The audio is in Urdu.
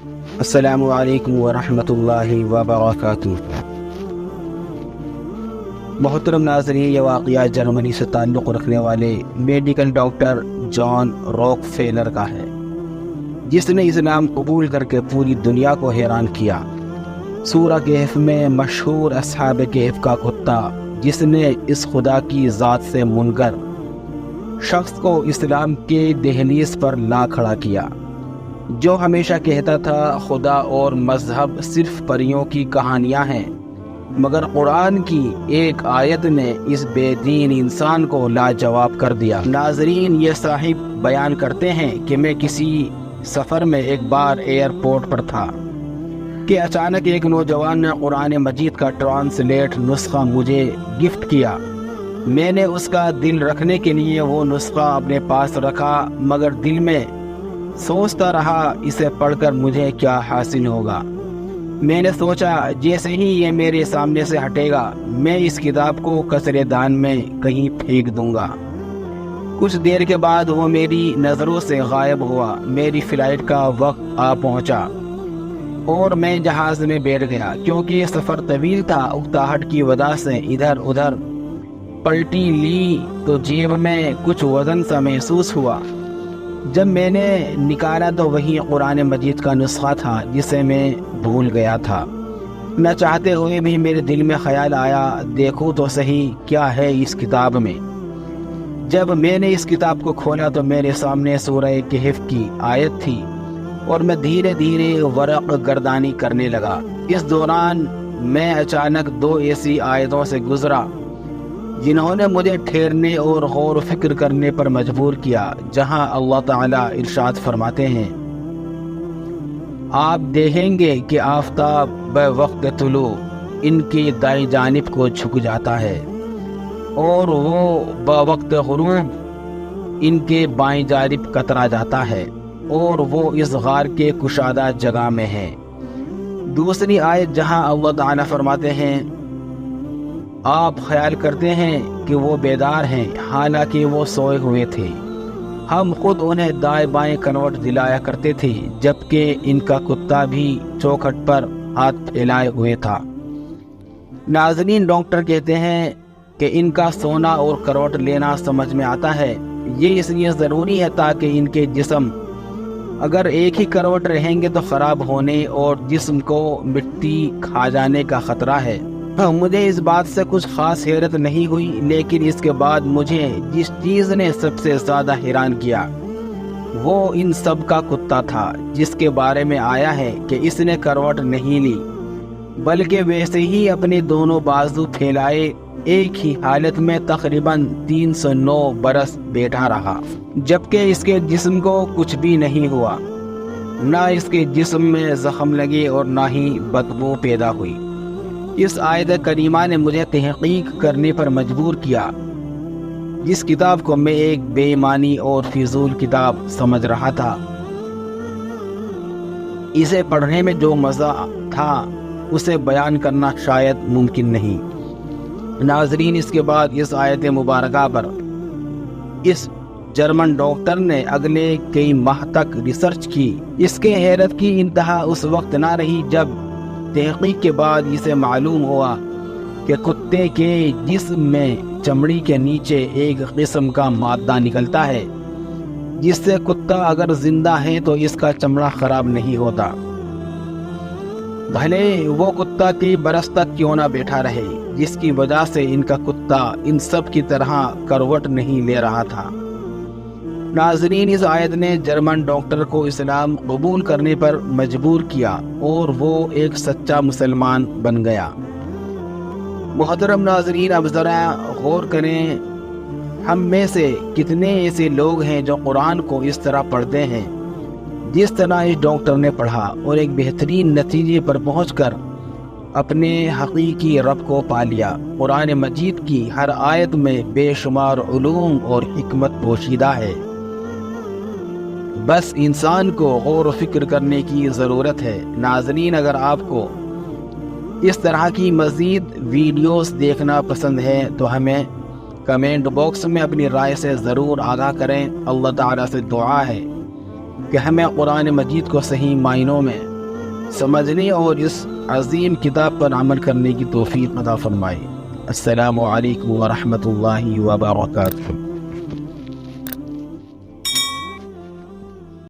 السلام علیکم ورحمۃ اللہ وبرکاتہ۔ محترم ناظرین، یہ واقعہ جرمنی سے تعلق رکھنے والے میڈیکل ڈاکٹر جان راک فیلر کا ہے، جس نے اسلام قبول کر کے پوری دنیا کو حیران کیا۔ سورہ کہف میں مشہور اصحاب کہف کا کتا، جس نے اس خدا کی ذات سے منکر شخص کو اسلام کے دہلیز پر لا کھڑا کیا، جو ہمیشہ کہتا تھا خدا اور مذہب صرف پریوں کی کہانیاں ہیں، مگر قرآن کی ایک آیت نے اس بے دین انسان کو لاجواب کر دیا۔ ناظرین، یہ صاحب بیان کرتے ہیں کہ میں کسی سفر میں ایک بار ایئرپورٹ پر تھا کہ اچانک ایک نوجوان نے قرآن مجید کا ٹرانسلیٹ نسخہ مجھے گفٹ کیا۔ میں نے اس کا دل رکھنے کے لیے وہ نسخہ اپنے پاس رکھا، مگر دل میں سوچتا رہا اسے پڑھ کر مجھے کیا حاصل ہوگا۔ میں نے سوچا جیسے ہی یہ میرے سامنے سے ہٹے گا میں اس کتاب کو کچرے دان میں کہیں پھینک دوں گا۔ کچھ دیر کے بعد وہ میری نظروں سے غائب ہوا۔ میری فلائٹ کا وقت آ پہنچا اور میں جہاز میں بیٹھ گیا۔ کیونکہ یہ سفر طویل تھا، اکتاہٹ کی وجہ سے ادھر ادھر پلٹی لی تو جیب میں کچھ وزن سا محسوس ہوا۔ جب میں نے نکالا تو وہی قرآن مجید کا نسخہ تھا جسے میں بھول گیا تھا۔ نہ چاہتے ہوئے بھی میرے دل میں خیال آیا، دیکھو تو صحیح کیا ہے اس کتاب میں۔ جب میں نے اس کتاب کو کھولا تو میرے سامنے سورہ کہف کی آیت تھی اور میں دھیرے دھیرے ورق گردانی کرنے لگا۔ اس دوران میں اچانک دو ایسی آیتوں سے گزرا جنہوں نے مجھے ٹھہرنے اور غور و فکر کرنے پر مجبور کیا، جہاں اللہ تعالیٰ ارشاد فرماتے ہیں، آپ دیکھیں گے کہ آفتاب بوقت طلوع ان کی دائیں جانب کو جھک جاتا ہے اور وہ بوقت غروب ان کے بائیں جانب کترا جاتا ہے، اور وہ اس غار کے کشادہ جگہ میں ہے۔ دوسری آیت جہاں اللہ تعالیٰ فرماتے ہیں، آپ خیال کرتے ہیں کہ وہ بیدار ہیں، حالانکہ وہ سوئے ہوئے تھے، ہم خود انہیں دائیں بائیں کروٹ دلایا کرتے تھے، جبکہ ان کا کتا بھی چوکھٹ پر ہاتھ پھیلائے ہوئے تھا۔ ناظرین، ڈاکٹر کہتے ہیں کہ ان کا سونا اور کروٹ لینا سمجھ میں آتا ہے۔ یہ اس لیے ضروری ہے تاکہ ان کے جسم اگر ایک ہی کروٹ رہیں گے تو خراب ہونے اور جسم کو مٹی کھا جانے کا خطرہ ہے۔ مجھے اس بات سے کچھ خاص حیرت نہیں ہوئی، لیکن اس کے بعد مجھے جس چیز نے سب سے زیادہ حیران کیا وہ ان سب کا کتا تھا، جس کے بارے میں آیا ہے کہ اس نے کروٹ نہیں لی بلکہ ویسے ہی اپنے دونوں بازو پھیلائے ایک ہی حالت میں تقریباً 309 برس بیٹھا رہا، جبکہ اس کے جسم کو کچھ بھی نہیں ہوا، نہ اس کے جسم میں زخم لگے اور نہ ہی بدبو پیدا ہوئی۔ اس آیت کریمہ نے مجھے تحقیق کرنے پر مجبور کیا۔ جس کتاب کو میں ایک بے معنی اور فضول کتاب سمجھ رہا تھا، اسے پڑھنے میں جو مزہ تھا اسے بیان کرنا شاید ممکن نہیں۔ ناظرین، اس کے بعد اس آیت مبارکہ پر اس جرمن ڈاکٹر نے اگلے کئی ماہ تک ریسرچ کی۔ اس کے حیرت کی انتہا اس وقت نہ رہی جب تحقیق کے بعد اسے معلوم ہوا کہ کتے کے جسم میں چمڑی کے نیچے ایک قسم کا مادہ نکلتا ہے جس سے کتا اگر زندہ ہے تو اس کا چمڑا خراب نہیں ہوتا، بھلے وہ کتا کئی برس تک کیوں نہ بیٹھا رہے، جس کی وجہ سے ان کا کتا ان سب کی طرح کروٹ نہیں لے رہا تھا۔ ناظرین، اس آیت نے جرمن ڈاکٹر کو اسلام قبول کرنے پر مجبور کیا اور وہ ایک سچا مسلمان بن گیا۔ محترم ناظرین، اب ذرا غور کریں، ہم میں سے کتنے ایسے لوگ ہیں جو قرآن کو اس طرح پڑھتے ہیں جس طرح اس ڈاکٹر نے پڑھا، اور ایک بہترین نتیجے پر پہنچ کر اپنے حقیقی رب کو پا لیا۔ قرآن مجید کی ہر آیت میں بے شمار علوم اور حکمت پوشیدہ ہے، بس انسان کو غور و فکر کرنے کی ضرورت ہے۔ ناظرین، اگر آپ کو اس طرح کی مزید ویڈیوز دیکھنا پسند ہے تو ہمیں کمنٹ باکس میں اپنی رائے سے ضرور آگاہ کریں۔ اللہ تعالیٰ سے دعا ہے کہ ہمیں قرآن مجید کو صحیح معنوں میں سمجھنے اور اس عظیم کتاب پر عمل کرنے کی توفیق عطا فرمائے۔ السلام علیکم ورحمۃ اللہ وبرکاتہ۔